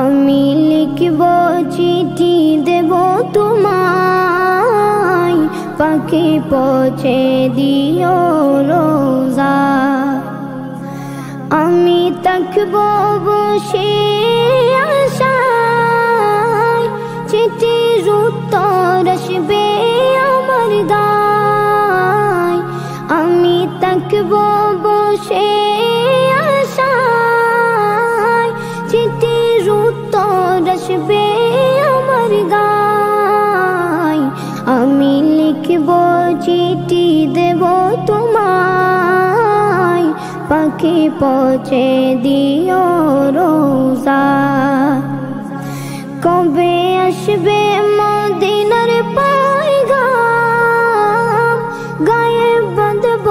আমি লিখব চিঠি দেব তোমায়, পাখি পৌঁছে দিও রোজা। আমি থাকব বসে আশায়, চিঠির উত্তর আসবে আমার দায়। আমি থাকব বসে আশায়, চিঠির উত্তর আসবে আমার গায়। আমি লিখব চিঠি দেব তোমায়, পাখি পৌঁছে দিও রোজা। কবে আসবে মদিনার পয়গাম, গায়ে বাঁধব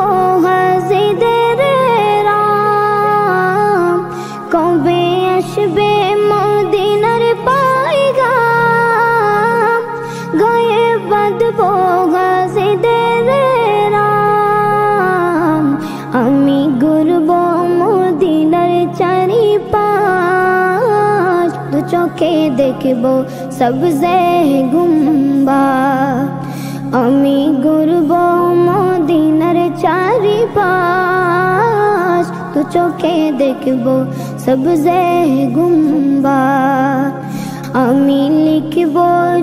হাজিদের রাম। কবে আসবে মদিনার পয়গাম, গায়ে বাঁধব হাজিদের রাম। আমি ঘুরব মদিনার চারিপাশ, দু চোখে দেখব সবজে গুম্বাদ। আমি ঘুরব মদিনার চারিপাশ, দু চোখে দেখব সবজে গুম্বাদ। আমি লিখব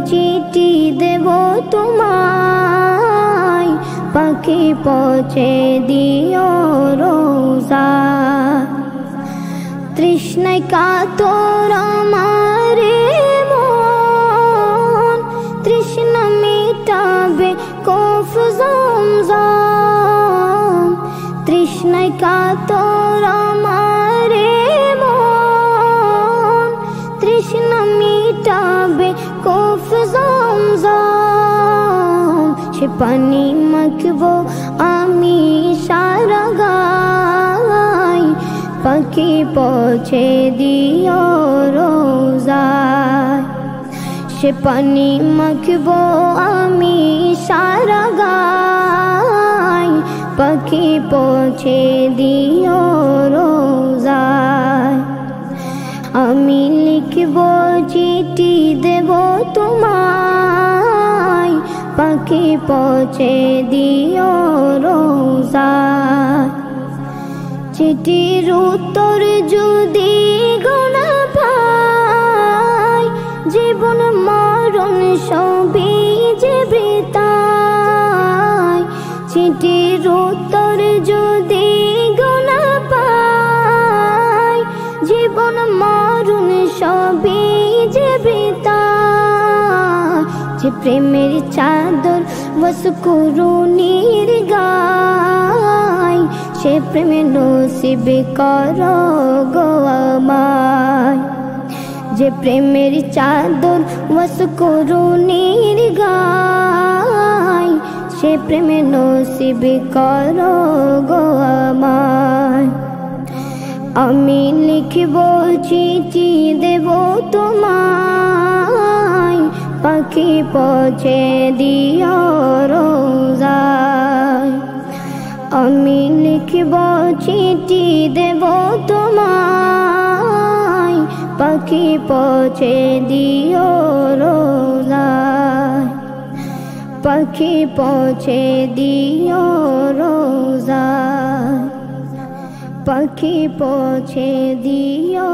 চিঠি দেব তোমায়, পাখি পৌঁছে দিও রোজা। তৃষ্ণায় কাতর আমার মন, তৃষ্ণা মিটাবে কফ জমজম। তৃষ্ণায় কাতর আমার মন, তৃষ্ণা মিটাবে কফ জমজম। সে পানি মাখব আমি সারা গায়, পাখি পৌঁছে দিও রোজায়। সে পানি মাখব আমি সারা গায়, পাখি পৌঁছে দিও রোজায়। আমি লিখব চিঠি দেব তোমায়, পাখি পৌঁছে দিও রোজায়। চিঠির উত্তর যদি গোনা পাই, জীবন মরণ সবই যে বৃথায়। চিঠির উত্তর যদি গোনা পাই, জীবন মরণ সবই যে বৃথায়। যে প্রেমের চাদর বস কুরুনির গায়, সে প্রেমে নসিব করো গো আমায়। যে প্রেমের চাদর বস কুরুনির গায়, সে প্রেমে নসিব করো গো আমায়। আমি লিখব চিঠি দেব তোমায়, পাখি পৌঁছে দিও রোজায়। আমি লিখব চিঠি দেব তোমায়, পাখি পৌঁছে দিও রোজায়। পাখি পৌঁছে দিও রোজায়, পাখি পৌঁছে দিও